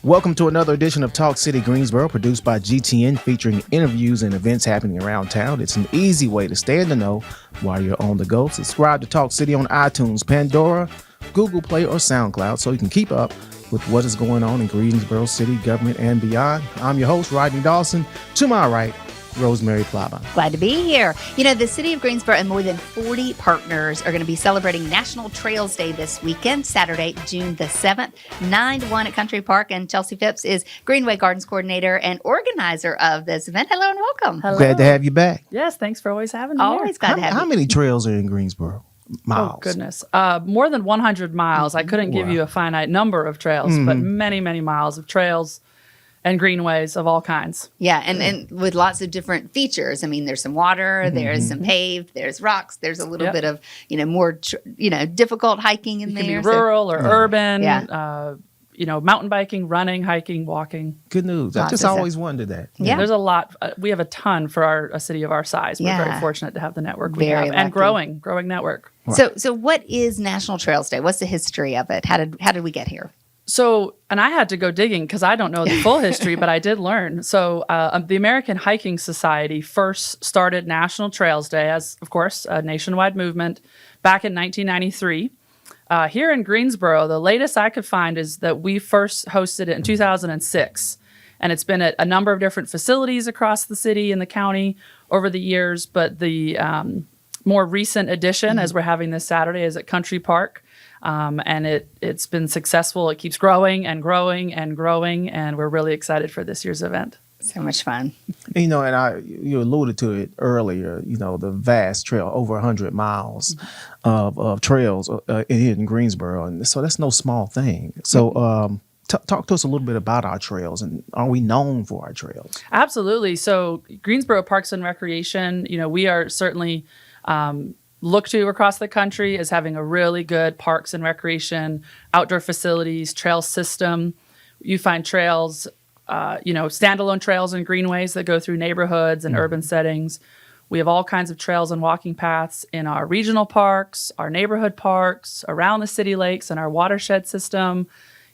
Welcome to another edition of Talk City Greensboro, produced by GTN, featuring interviews and events happening around town. It's an easy way to stay in the know while you're on the go. Subscribe to Talk City on iTunes, Pandora, Google Play, or SoundCloud so you can keep up with what is going on in Greensboro City government and beyond. I'm your host, Rodney Dawson. To my right, Rosemary Plava. Glad to be here. You know, the City of Greensboro and more than 40 partners are going to be celebrating National Trails Day this weekend, Saturday, June the 7th, 9 to 1 at Country Park. And Chelsea Phipps is Greenway Gardens coordinator and organizer of this event. Hello and welcome. Hello. Glad to have you back. Yes, thanks for always having me Always here. glad to have you. How many trails are in Greensboro? Miles. Oh, goodness. More than 100 miles. I couldn't give you a finite number of trails, but many, many miles of trails and greenways of all kinds. Yeah, and with lots of different features. I mean, there's some water, there's some paved, there's rocks, there's a little bit of, more, difficult hiking in It there. can be rural or urban, Yeah. Mountain biking, running, hiking, walking. Good news. I Lots just of always wondered that. Yeah. There's a lot. We have a ton for a city of our size. We're very fortunate to have the network we Very have. And lucky. growing network. So what is National Trails Day? What's the history of it? How did we get here? So, and I had to go digging because I don't know the full history, but I did learn. So, the American Hiking Society first started National Trails Day as, of course, a nationwide movement back in 1993. Here in Greensboro, the latest I could find is that we first hosted it in 2006. And it's been at a number of different facilities across the city and the county over the years. But the more recent edition, as we're having this Saturday, is at Country Park. And it's been successful. It keeps growing and growing and growing, and we're really excited for this year's event. So much fun. And you alluded to it earlier, the vast trail, over 100 miles of trails in Greensboro. And so that's no small thing. So talk to us a little bit about our trails, and are we known for our trails? Absolutely. So Greensboro Parks and Recreation, we are certainly looked to across the country as having a really good parks and recreation, outdoor facilities, trail system. You find trails, standalone trails and greenways that go through neighborhoods and urban settings. We have all kinds of trails and walking paths in our regional parks, our neighborhood parks, around the city lakes, and our watershed system.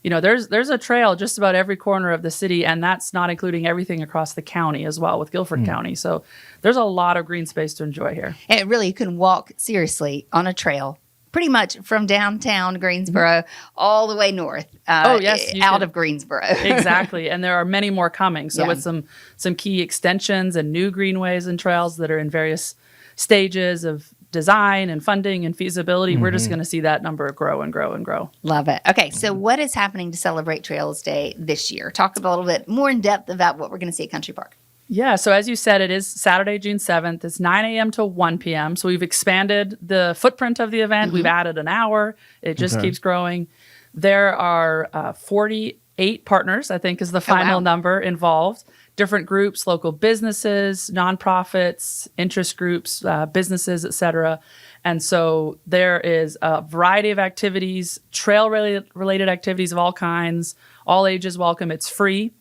There's a trail just about every corner of the city, and that's not including everything across the county as well with Guilford County. So there's a lot of green space to enjoy here. And really, you can walk seriously on a trail pretty much from downtown Greensboro all the way north. Out of Greensboro. Exactly. And there are many more coming. So Yeah. with some key extensions and new greenways and trails that are in various stages of design and funding and feasibility, we're just going to see that number grow and grow and grow. Love it. Okay, so what is happening to celebrate Trails Day this year? Talk a little bit more in depth about what we're going to see at Country Park. Yeah, so as you said, it is Saturday, June 7th. It's 9 a.m. to 1 p.m. So we've expanded the footprint of the event. We've added an hour. It just keeps growing. There are 48 partners, I think is the final number involved. Different groups, local businesses, nonprofits, interest groups, businesses, et cetera. And so there is a variety of activities, trail-related activities of all kinds, all ages welcome. It's free.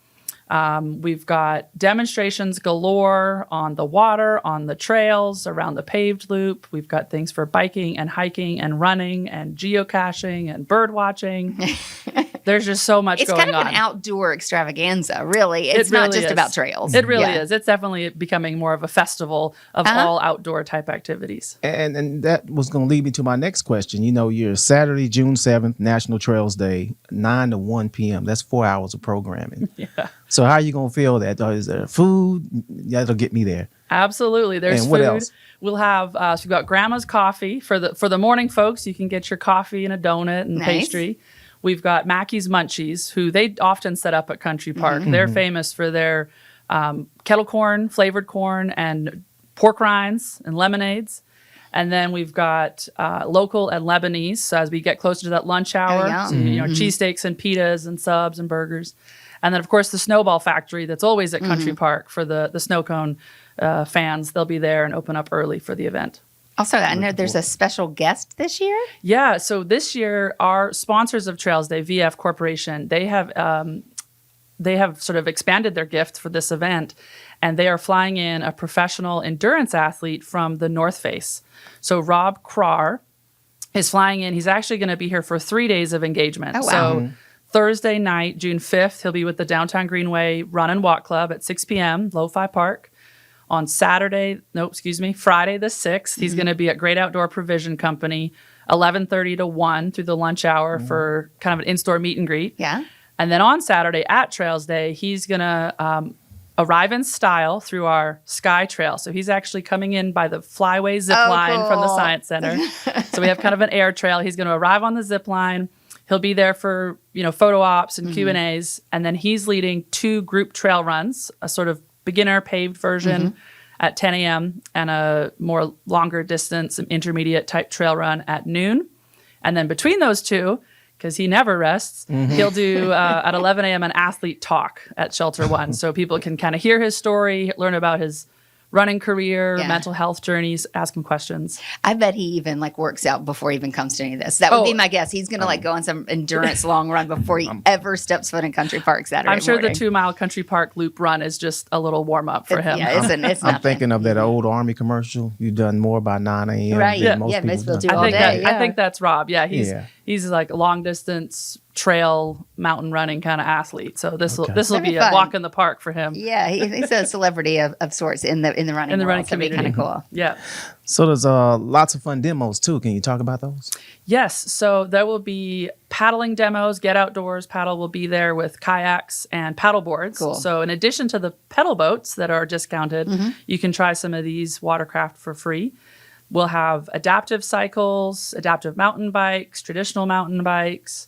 We've got demonstrations galore on the water, on the trails, around the paved loop. We've got things for biking and hiking and running and geocaching and bird watching. There's just so much going on. It's kind of an outdoor extravaganza, really. It's not just about trails. It really is. It's definitely becoming more of a festival of all outdoor type activities. And that was going to lead me to my next question. You're Saturday, June 7th, National Trails Day, 9 to 1 p.m. That's 4 hours of programming. Yeah. So how are you going to feel that? Is there food? That'll get me there. Absolutely. There's and what food. Else? We'll have, so we've got Grandma's Coffee. For the morning folks, you can get your coffee and a donut and pastry. We've got Mackey's Munchies, who they often set up at Country Park. They're famous for their kettle corn, flavored corn, and pork rinds and lemonades. And then we've got local and Lebanese. So as we get closer to that lunch hour, cheesesteaks and pitas and subs and burgers. And then, of course, the Snowball Factory that's always at Country Park for the snow cone fans. They'll be there and open up early for the event. Also, I know there's a special guest this year. Yeah, so this year, our sponsors of Trails Day, VF Corporation, they have sort of expanded their gift for this event, and they are flying in a professional endurance athlete from the North Face. So Rob Krar is flying in. He's actually going to be here for 3 days of engagement. Oh, wow. So Thursday night, June 5th, he'll be with the Downtown Greenway Run and Walk Club at 6 p.m., Lo-Fi Park. On Friday the 6th, he's going to be at Great Outdoor Provision Company, 11:30 to 1 through the lunch hour for kind of an in-store meet and greet. Yeah. And then on Saturday at Trails Day, he's going to arrive in style through our Sky Trail. So he's actually coming in by the Flyway zip line from the cool. Science Center. So we have kind of an air trail. He's going to arrive on the zip line. He'll be there for, photo ops and Q&As. And then he's leading 2 group trail runs, a sort of beginner paved version at 10 a.m. and a more longer distance, intermediate type trail run at noon. And then between those two, because he never rests, he'll do at 11 a.m. an athlete talk at Shelter One. So people can kind of hear his story, learn about his running career, mental health journeys, ask him questions. I bet he even works out before he even comes to any of this. That would be my guess. He's going to go on some endurance long run before he ever steps foot in Country Park Saturday I'm sure morning. the 2-mile Country Park loop run is just a little warm up for him. Yeah, it's I'm nothing. thinking of that old Army commercial. You done more by 9 a.m. Right. than Yeah, most people most people done. do all day. I think that's Rob. Yeah, he's Yeah. like a long distance trail mountain running kind of athlete. So this will That'd be be a fun. walk in the park for him. Yeah, he's a celebrity of sorts in the running In the running world. So it'd be community. kind of cool. Yeah. So there's lots of fun demos too. Can you talk about those? Yes. So there will be paddling demos. Get Outdoors Paddle will be there with kayaks and paddle boards. Cool. So in addition to the pedal boats that are discounted, you can try some of these watercraft for free. We'll have adaptive cycles, adaptive mountain bikes, traditional mountain bikes.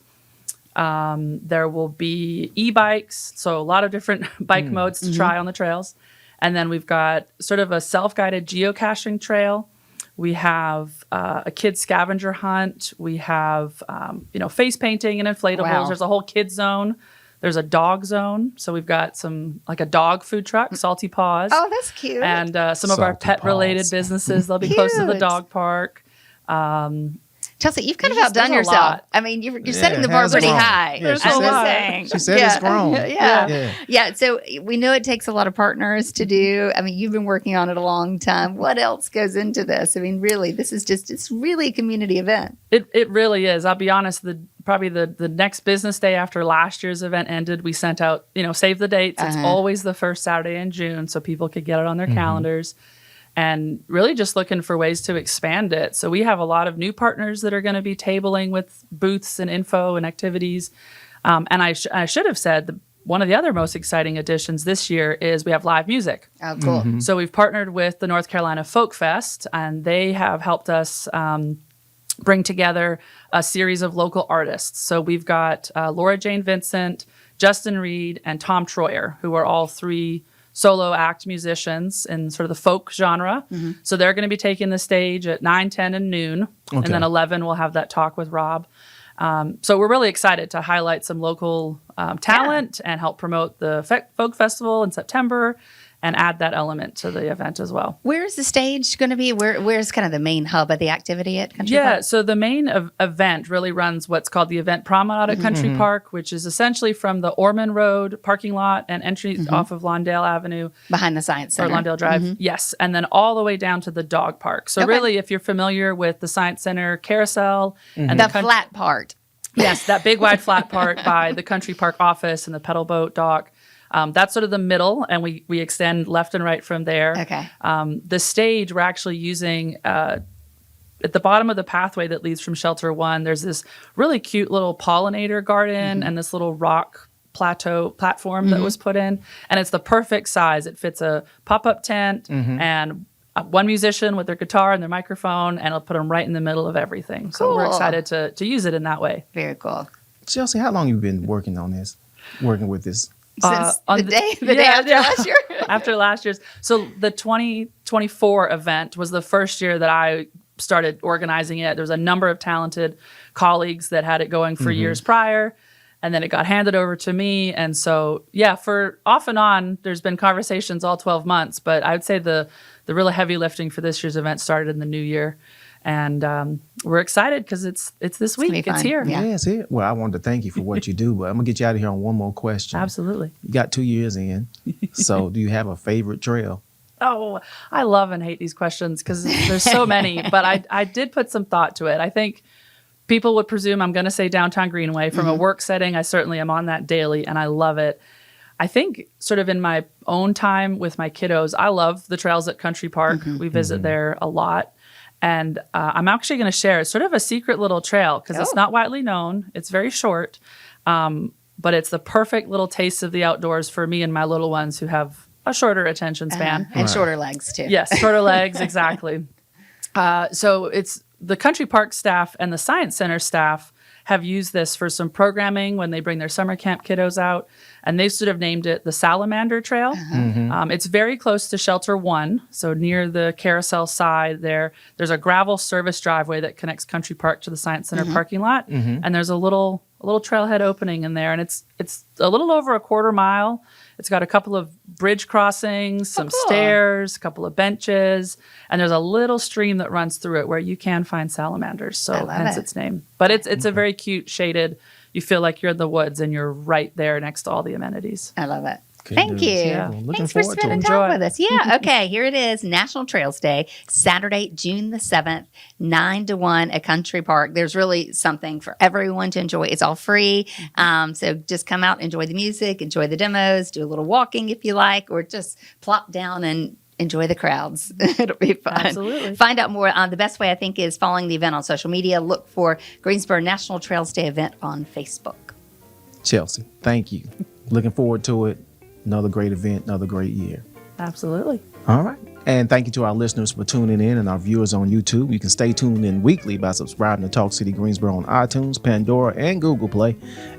There will be e-bikes, so a lot of different bike modes to try on the trails. And then we've got sort of a self-guided geocaching trail. We have a kids scavenger hunt. We have, face painting and inflatables. Wow. There's a whole kids zone. There's a dog zone. So we've got a dog food truck, Salty Paws. Oh, that's cute. And some of our Salty pet-related Paws. businesses. They'll be close to the Cute. dog park. Chelsea, you've kind of There's outdone a yourself. lot. I mean, you're setting the it bar has pretty grown. high. Yeah, she I'm said- just saying. she said it's grown. Yeah. Yeah. So we know it takes a lot of partners to do. I mean, you've been working on it a long time. What else goes into this? I mean, really, this is it's really a community event. It really is. I'll be honest, probably the next business day after last year's event ended, we sent out, save the dates. It's always the first Saturday in June, so people could get it on their calendars. And really just looking for ways to expand it. So we have a lot of new partners that are going to be tabling with booths and info and activities. And I should have said one of the other most exciting additions this year is we have live music. Oh, cool. So we've partnered with the North Carolina Folk Fest, and they have helped us bring together a series of local artists. So we've got Laura Jane Vincent, Justin Reed, and Tom Troyer, who are all 3 solo act musicians in sort of the folk genre. So they're going to be taking the stage at 9, 10, and noon. And then 11, we'll have that talk with Rob. So we're really excited to highlight some local talent and help promote the folk festival in September and add that element to the event as well. Where's the stage going to be? Where's kind of the main hub of the activity at Country Yeah, Park? so the main event really runs what's called the Event Promenade at Country Park, which is essentially from the Ormond Road parking lot and entry off of Lawndale Avenue Behind the Science or Center. Lawndale Drive. Yes, and then all the way down to the dog park. So Okay. really, if you're familiar with the Science Center carousel and The flat part. yes, that big wide flat part by the Country Park office and the pedal boat dock. That's sort of the middle, and we extend left and right from there. Okay. The stage we're actually using at the bottom of the pathway that leads from Shelter One. There's this really cute little pollinator garden and this little rock platform that was put in, and it's the perfect size. It fits a pop-up tent and one musician with their guitar and their microphone, and it'll put them right in the middle of everything. So we're Cool. excited to use it in that way. Very cool. Chelsea, how long have you been working with this? Since on the the- day yeah, after yeah. last year. After last year's. So the 2024 event was the first year that I started organizing it. There was a number of talented colleagues that had it going for years prior, and then it got handed over to me. And so, yeah, for off and on, there's been conversations all 12 months, but I would say the really heavy lifting for this year's event started in the new year. And we're excited because it's this gonna week. be It's fun. here. Yeah. It's here. Well, I wanted to thank you for what you do, but I'm gonna get you out of here on one more question. Absolutely. You got 2 years in, so do you have a favorite trail? Oh, I love and hate these questions because there's so many, but I did put some thought to it. I think people would presume I'm going to say downtown Greenway. From a work setting, I certainly am on that daily, and I love it. I think sort of in my own time with my kiddos, I love the trails at Country Park. We visit there a lot. And I'm actually going to share sort of a secret little trail because it's not widely known. It's very short, but it's the perfect little taste of the outdoors for me and my little ones who have a shorter attention span. And shorter legs, too. Yes, shorter legs, exactly. So it's the Country Park staff and the Science Center staff have used this for some programming when they bring their summer camp kiddos out. And they've sort of named it the Salamander Trail. It's very close to Shelter 1. So near the carousel side there's a gravel service driveway that connects Country Park to the Science Center parking lot. And there's a little trailhead opening in there. And it's a little over a quarter mile. It's got a couple of bridge crossings, some stairs, a couple of benches, and there's a little stream that runs through it where you can find salamanders. So hence its name. But it's a very cute shaded. You feel like you're in the woods and you're right there next to all the amenities. I love it. Good Thank news. you. Yeah. Well, looking Thanks for forward to spending it. time Enjoy. with us. Yeah. Okay. Here it is. National Trails Day, Saturday, June the 7th, 9 to 1 at Country Park. There's really something for everyone to enjoy. It's all free. So just come out, enjoy the music, enjoy the demos, do a little walking if you like, or just plop down and enjoy the crowds. It'll be fun. Absolutely. Find out more. The best way, I think, is following the event on social media. Look for Greensboro National Trails Day event on Facebook. Chelsea, thank you. Looking forward to it. Another great event, another great year. Absolutely. All right. And thank you to our listeners for tuning in and our viewers on YouTube. You can stay tuned in weekly by subscribing to Talk City Greensboro on iTunes, Pandora, and Google Play.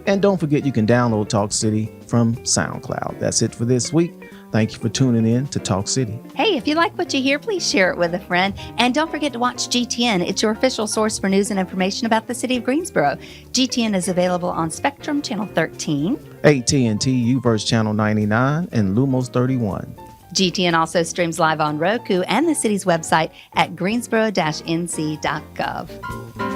And don't forget you can download Talk City from SoundCloud. That's it for this week. Thank you for tuning in to Talk City. Hey, if you like what you hear, please share it with a friend. And don't forget to watch GTN. It's your official source for news and information about the city of Greensboro. GTN is available on Spectrum Channel 13. AT&T UVerse Channel 99 and Lumos 31. GTN also streams live on Roku and the city's website at greensboro-nc.gov.